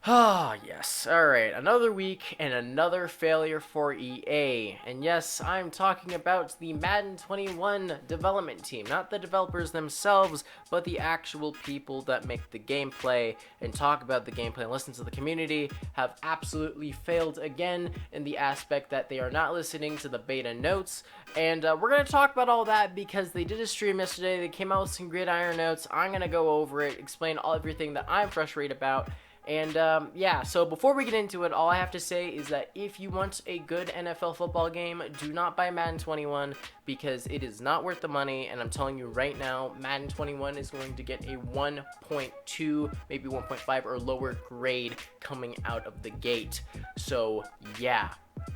Ah, yes. Alright, another week and another failure for EA. And yes, I'm talking about the Madden 21 development team. Not the developers themselves, but the actual people that make the gameplay and talk about the gameplay and listen to the community have absolutely failed again in the aspect that they are not listening to the beta notes. And we're going to talk about all that because they did a stream yesterday. They came out with some gridiron notes. I'm going to go over it, explain everything that I'm frustrated about. And yeah, so before we get into it, all I have to say is that if you want a good NFL football game, do not buy Madden 21 because it is not worth the money. And I'm telling you right now, Madden 21 is going to get a 1.2, maybe 1.5 or lower grade coming out of the gate. So yeah.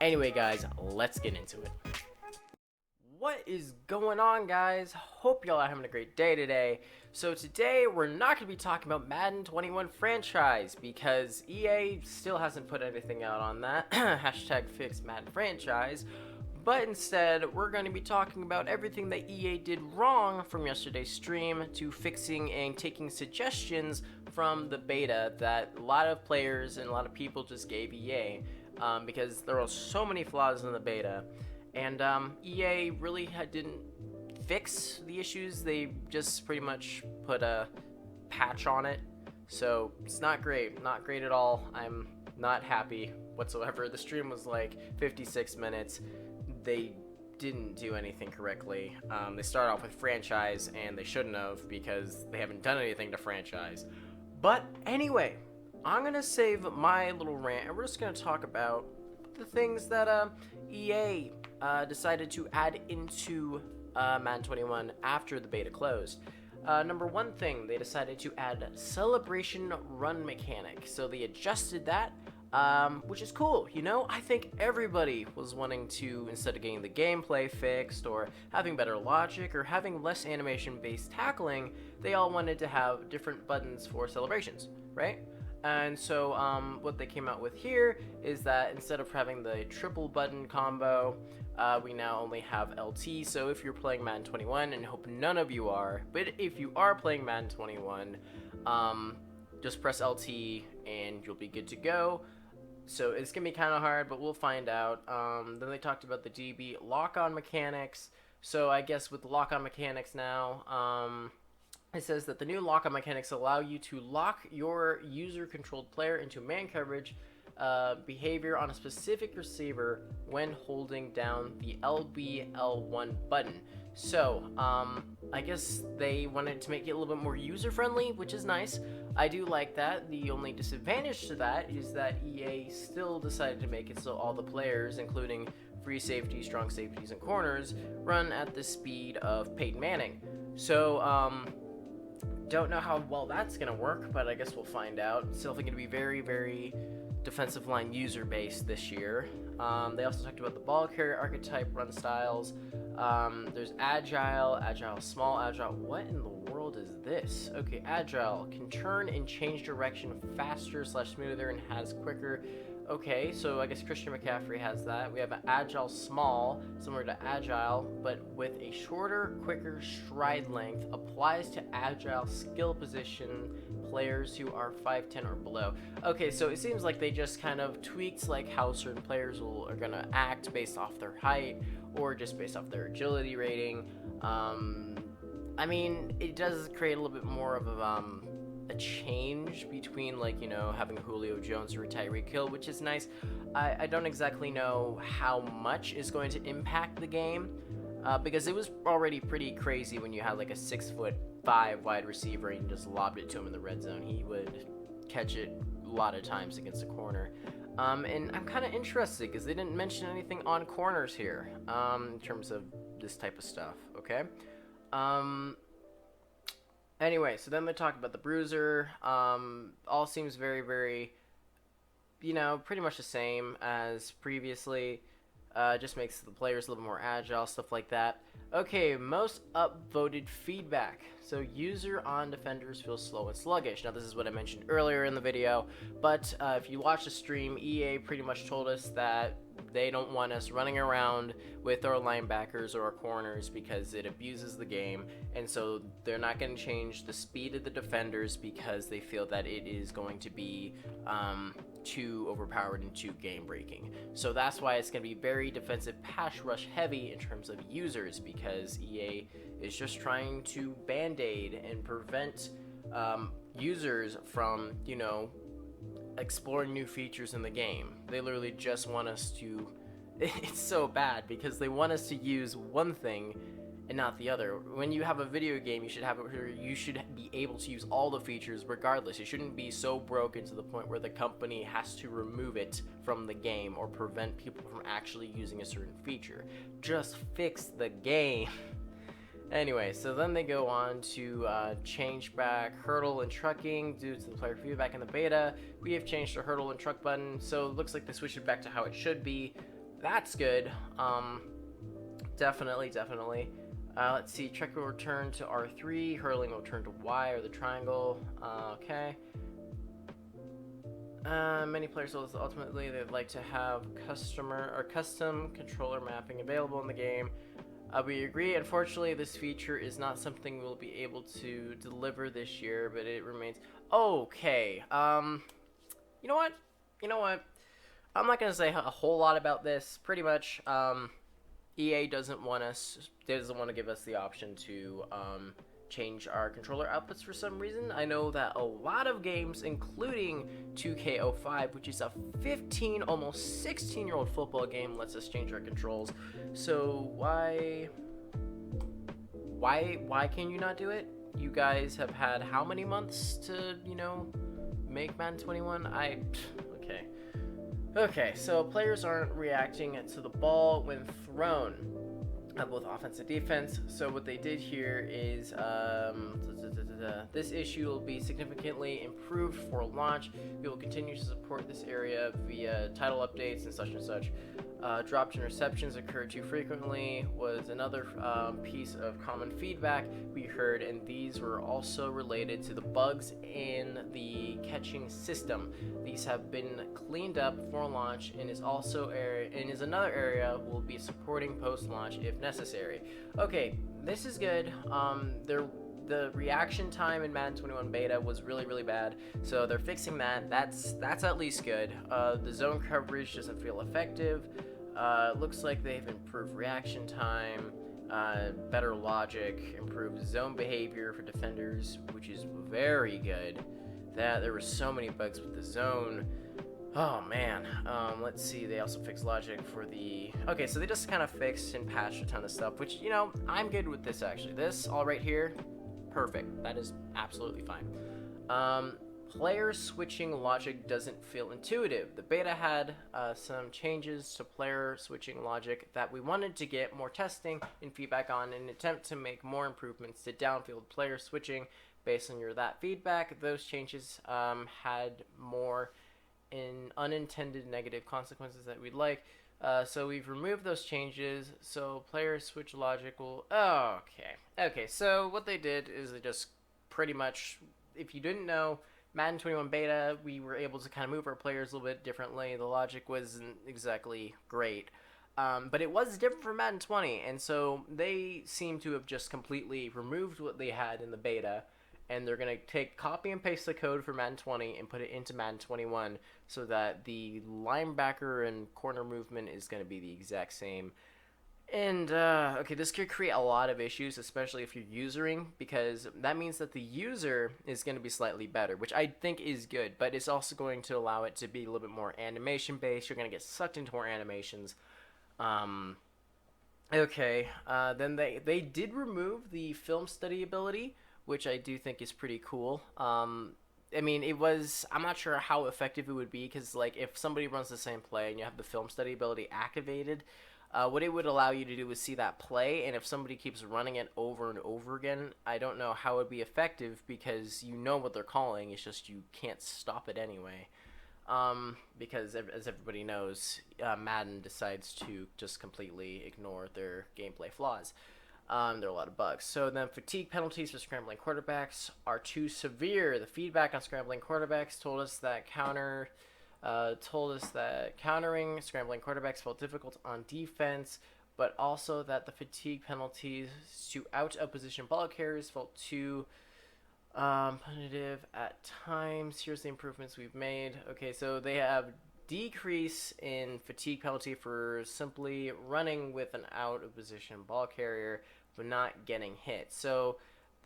Anyway, guys, let's get into it. What is going on, guys? Hope y'all are having a great day today. So today we're not going to be talking about Madden 21 franchise because EA still hasn't put anything out on that. Hashtag fix Madden franchise. But instead, we're going to be talking about everything that EA did wrong from yesterday's stream to fixing and taking suggestions from the beta that a lot of players and a lot of people just gave EA because there were so many flaws in the beta. And EA really didn't fix the issues. They just pretty much put a patch on it. So it's not great at all. I'm not happy whatsoever. The stream was like 56 minutes. They didn't do anything correctly. They started off with franchise and they shouldn't have because they haven't done anything to franchise. But anyway, I'm gonna save my little rant and we're just gonna talk about the things that EA decided to add into Madden 21 after the beta closed. Number one thing, they decided to add celebration run mechanic. So they adjusted that, which is cool. You know, I think everybody was wanting to, instead of getting the gameplay fixed or having better logic or having less animation-based tackling, they all wanted to have different buttons for celebrations, right? And so what they came out with here is that instead of having the triple button combo, we now only have LT. So if you're playing Madden 21, and I hope none of you are, but if you are playing Madden 21, just press LT and you'll be good to go. So it's going to be kind of hard, but we'll find out. Then they talked about the DB lock-on mechanics. So I guess with the lock-on mechanics now, it says that the new lock-on mechanics allow you to lock your user-controlled player into man coverage behavior on a specific receiver when holding down the LB/L1 button. So, I guess they wanted to make it a little bit more user-friendly, which is nice. I do like that. The only disadvantage to that is that EA still decided to make it so all the players, including free safeties, strong safeties, and corners, run at the speed of Peyton Manning. So, don't know how well that's going to work, but I guess we'll find out. It's definitely going to be very, very defensive line user based this year. They also talked about the ball carrier archetype run styles. There's agile, small, agile. What in the world is this? Okay, agile can turn and change direction faster / smoother and has quicker. Okay, so I guess Christian McCaffrey has that. We have an agile small, similar to agile, but with a shorter, quicker stride length, applies to agile skill position players who are 5'10 or below. Okay, so it seems like they just kind of tweaked like how certain players are gonna act based off their height or just based off their agility rating. I mean, it does create a little bit more of a change between, like, you know, having Julio Jones or Tyreek Hill, which is nice. I don't exactly know how much is going to impact the game because it was already pretty crazy when you had like a 6'5" wide receiver and you just lobbed it to him in the red zone. He would catch it a lot of times against a corner. And I'm kind of interested because they didn't mention anything on corners here in terms of this type of stuff, okay? Anyway, so then they talk about the bruiser. All seems very, very, you know, pretty much the same as previously. Just makes the players a little more agile, stuff like that. Okay, most upvoted feedback. So user on defenders feels slow and sluggish. Now this is what I mentioned earlier in the video, but if you watch the stream, EA pretty much told us that They don't want us running around with our linebackers or our corners because it abuses the game, and so they're not going to change the speed of the defenders because they feel that it is going to be too overpowered and too game breaking. So that's why it's going to be very defensive pass rush heavy in terms of users, because EA is just trying to band-aid and prevent users from, exploring new features in the game. They literally just want us to. It's so bad because they want us to use one thing and not the other. When you have a video game, you should have it where you should be able to use all the features regardless. It shouldn't be so broken to the point where the company has to remove it from the game or prevent people from actually using a certain feature. Just fix the game. Anyway, so then they go on to change back hurdle and trucking due to the player feedback in the beta. We have changed the hurdle and truck button, so it looks like they switched it back to how it should be. That's good. Definitely. Let's see, truck will return to R3, hurling will return to Y or the triangle. Okay. Many players will ultimately they'd like to have custom controller mapping available in the game. We agree. Unfortunately, this feature is not something we'll be able to deliver this year, but it remains okay. You know what? I'm not gonna say a whole lot about this. Pretty much, EA doesn't want to give us the option to change our controller outputs for some reason. I know that a lot of games, including 2K05, which is a 15, almost 16-year-old football game, lets us change our controls. So why can you not do it? You guys have had how many months to, make Madden 21? Okay, so players aren't reacting to the ball when thrown, both offense and defense. So what they did here is this issue will be significantly improved for launch. We will continue to support this area via title updates and such. Dropped interceptions occur too frequently was another piece of common feedback we heard, and these were also related to the bugs in the catching system. These have been cleaned up for launch and is another area we'll be supporting post-launch if necessary. Okay, this is good. The reaction time in Madden 21 beta was really bad, so they're fixing that. That's at least good. The zone coverage doesn't feel effective. Looks like they've improved reaction time, better logic, improved zone behavior for defenders, which is very good. There were so many bugs with the zone. Oh man, let's see, they also fixed logic for okay, so they just kind of fixed and patched a ton of stuff, which, I'm good with this actually. This, all right here, perfect. That is absolutely fine. Player switching logic doesn't feel intuitive. The beta had some changes to player switching logic that we wanted to get more testing and feedback on in an attempt to make more improvements to downfield player switching based on that feedback. Those changes had more unintended negative consequences that we'd like. So we've removed those changes, so player switch logic will... Okay, so what they did is they just pretty much, if you didn't know, Madden 21 beta, we were able to kind of move our players a little bit differently. The logic wasn't exactly great, but it was different from Madden 20, and so they seem to have just completely removed what they had in the beta, and they're going to copy and paste the code for Madden 20 and put it into Madden 21 so that the linebacker and corner movement is going to be the exact same. And, okay, this could create a lot of issues, especially if you're usering, because that means that the user is going to be slightly better, which I think is good, but it's also going to allow it to be a little bit more animation-based. You're going to get sucked into more animations. Okay, then they did remove the film study ability, which I do think is pretty cool. I'm not sure how effective it would be, because, if somebody runs the same play and you have the film study ability activated, what it would allow you to do is see that play, and if somebody keeps running it over and over again, I don't know how it would be effective, because you know what they're calling, it's just you can't stop it anyway. Because, as everybody knows, Madden decides to just completely ignore their gameplay flaws. There are a lot of bugs. So then fatigue penalties for scrambling quarterbacks are too severe. The feedback on scrambling quarterbacks told us that told us that countering scrambling quarterbacks felt difficult on defense, but also that the fatigue penalties to out of position ball carriers felt too punitive at times. Here's the improvements we've made. Okay, so they have decrease in fatigue penalty for simply running with an out of position ball carrier but not getting hit. So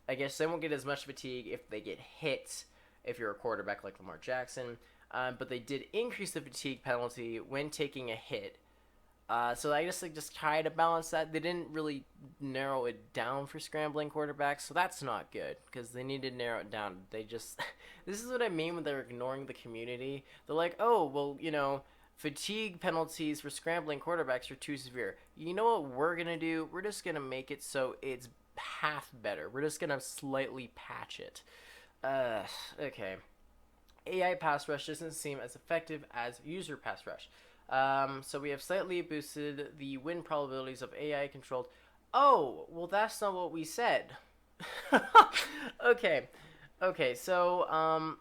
I guess they won't get as much fatigue if they get hit if you're a quarterback like Lamar Jackson. But they did increase the fatigue penalty when taking a hit. So I guess they just try to balance that. They didn't really narrow it down for scrambling quarterbacks, so that's not good because they need to narrow it down. They just this is what I mean when they're ignoring the community. They're like, oh well, fatigue penalties for scrambling quarterbacks are too severe. You know what we're gonna do? We're just gonna make it so it's half better. We're just gonna slightly patch it. Okay. AI pass rush doesn't seem as effective as user pass rush. So we have slightly boosted the win probabilities of AI controlled. Oh, well, that's not what we said. Okay. Okay, so,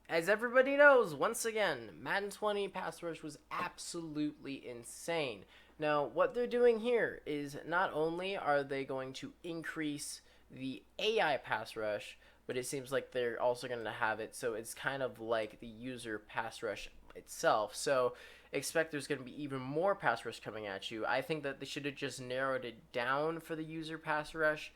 as everybody knows, once again, Madden 20 pass rush was absolutely insane. Now, what they're doing here is not only are they going to increase the AI pass rush, but it seems like they're also going to have it so it's kind of like the user pass rush itself. So expect there's going to be even more pass rush coming at you. I think that they should have just narrowed it down for the user pass rush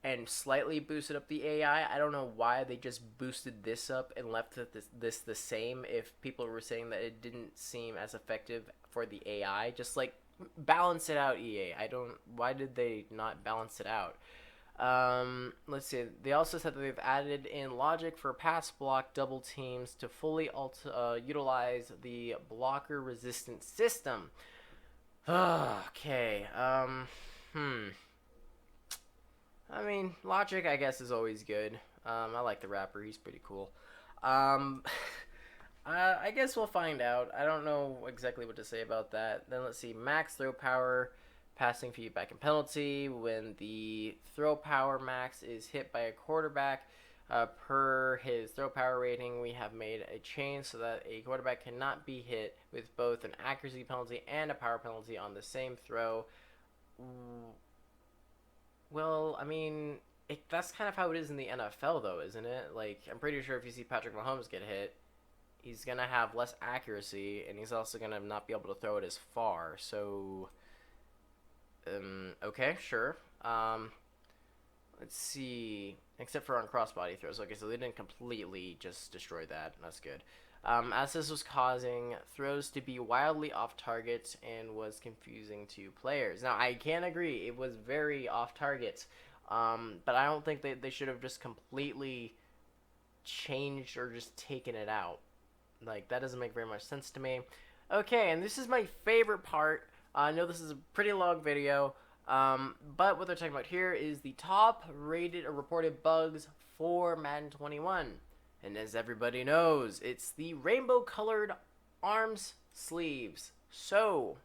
and slightly boosted up the AI. I don't know why they just boosted this up and left this the same if people were saying that it didn't seem as effective for the AI. Just like balance it out, EA. Why did they not balance it out? Let's see. They also said that they've added in logic for pass block double teams to fully utilize the blocker resistant system. Okay. I mean, logic, I guess, is always good. I like the rapper. He's pretty cool. I guess we'll find out. I don't know exactly what to say about that. Then let's see. Max throw power, passing feedback and penalty. When the throw power max is hit by a quarterback, per his throw power rating, we have made a change so that a quarterback cannot be hit with both an accuracy penalty and a power penalty on the same throw. Well, I mean, that's kind of how it is in the NFL, though, isn't it? Like, I'm pretty sure if you see Patrick Mahomes get hit, he's going to have less accuracy, and he's also going to not be able to throw it as far. So, okay, sure. Let's see. Except for on crossbody throws. Okay, so they didn't completely just destroy that. That's good. As this was causing throws to be wildly off target and was confusing to players. Now, I can agree, it was very off target, but I don't think they should have just completely changed or just taken it out. Like, that doesn't make very much sense to me. Okay, and this is my favorite part. I know this is a pretty long video, but what they're talking about here is the top rated or reported bugs for Madden 21. And as everybody knows, it's the rainbow colored arms sleeves. So,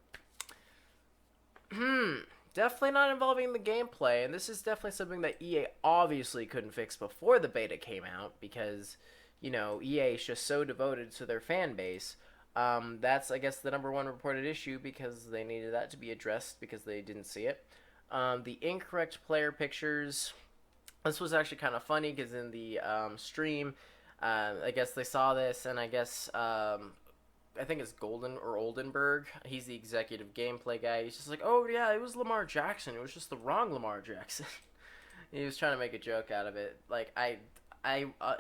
definitely not involving the gameplay, and this is definitely something that EA obviously couldn't fix before the beta came out because, EA is just so devoted to their fan base. That's, I guess, the #1 reported issue because they needed that to be addressed because they didn't see it. The incorrect player pictures. This was actually kind of funny because in the stream, I guess they saw this, and I guess I think it's Golden or Oldenburg. He's the executive gameplay guy. He's just like, oh yeah, it was Lamar Jackson. It was just the wrong Lamar Jackson. He was trying to make a joke out of it. Like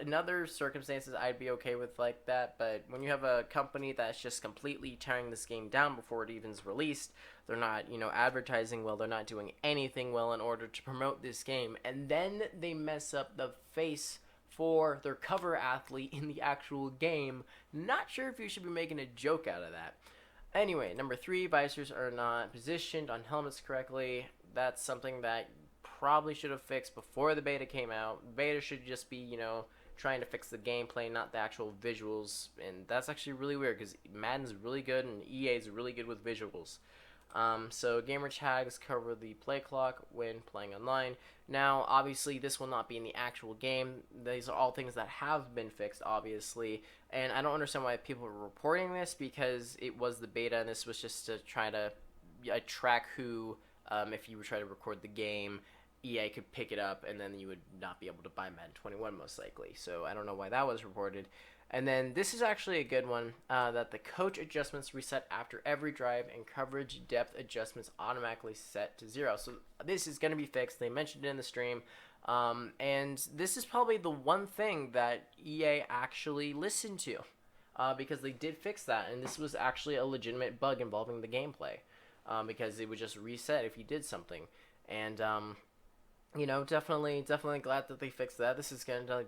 in other circumstances, I'd be okay with like that. But when you have a company that's just completely tearing this game down before it even's released, they're not, advertising well. They're not doing anything well in order to promote this game, and then they mess up the face for their cover athlete in the actual game. Not sure if you should be making a joke out of that. Anyway, #3, visors are not positioned on helmets correctly. That's something that probably should have fixed before the beta came out. Beta should just be, trying to fix the gameplay, not the actual visuals. And that's actually really weird because Madden's really good and EA is really good with visuals. So gamer tags cover the play clock when playing online. Now, obviously, this will not be in the actual game. These are all things that have been fixed, obviously, and I don't understand why people are reporting this, because it was the beta, and this was just to try to track who, if you were trying to record the game, EA could pick it up, and then you would not be able to buy Madden 21 most likely. So I don't know why that was reported. And then this is actually a good one, that the coach adjustments reset after every drive and coverage depth adjustments automatically set to 0. So this is going to be fixed. They mentioned it in the stream. And this is probably the one thing that EA actually listened to, because they did fix that. And this was actually a legitimate bug involving the gameplay, because it would just reset if you did something. And, definitely glad that they fixed that. This is going to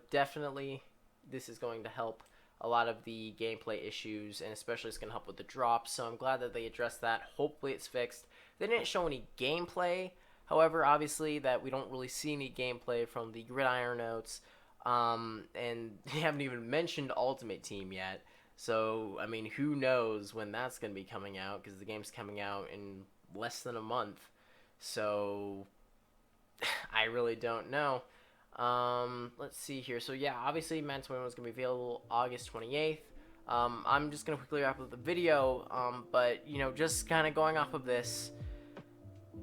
help a lot of the gameplay issues, and especially it's going to help with the drops, so I'm glad that they addressed that. Hopefully it's fixed. They didn't show any gameplay, however, obviously, that we don't really see any gameplay from the Gridiron notes, and they haven't even mentioned Ultimate Team yet, so, I mean, who knows when that's going to be coming out, because the game's coming out in less than a month, so I really don't know. Let's see here. So yeah, obviously Madden 21 is going to be available August 28th. I'm just going to quickly wrap up the video, but, just kind of going off of this,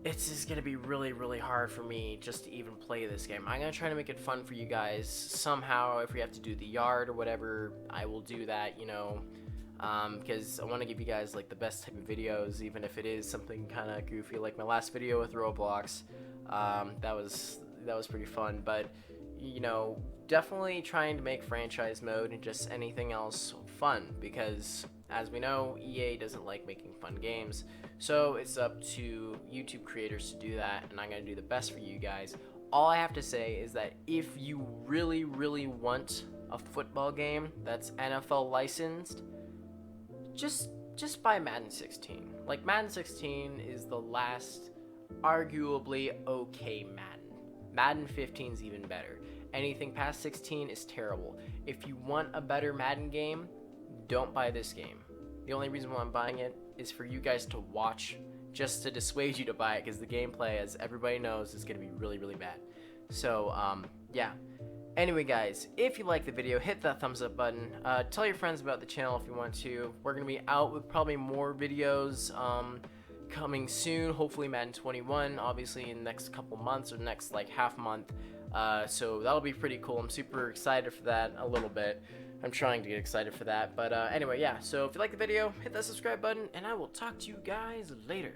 it's just going to be really hard for me just to even play this game. I'm going to try to make it fun for you guys somehow. If we have to do the yard or whatever, I will do that, because I want to give you guys, like, the best type of videos, even if it is something kind of goofy, like my last video with Roblox. That was pretty fun, but definitely trying to make franchise mode and just anything else fun, because as we know, EA doesn't like making fun games, so it's up to YouTube creators to do that, and I'm going to do the best for you guys. All I have to say is that if you really want a football game that's NFL licensed, just buy Madden 16. Like, Madden 16 is the last arguably okay Madden. Madden 15 is even better. Anything past 16 is terrible. If you want a better Madden game, don't buy this game. The only reason why I'm buying it is for you guys to watch, just to dissuade you to buy it, because the gameplay, as everybody knows, is going to be really bad. So, yeah. Anyway, guys, if you like the video, hit that thumbs up button. Tell your friends about the channel if you want to. We're going to be out with probably more videos, coming soon, hopefully Madden 21, obviously in the next couple months, or next like half month, so that'll be pretty cool. I'm super excited for that. A little bit, I'm trying to get excited for that, but anyway, yeah, so if you like the video, hit that subscribe button, and I will talk to you guys later.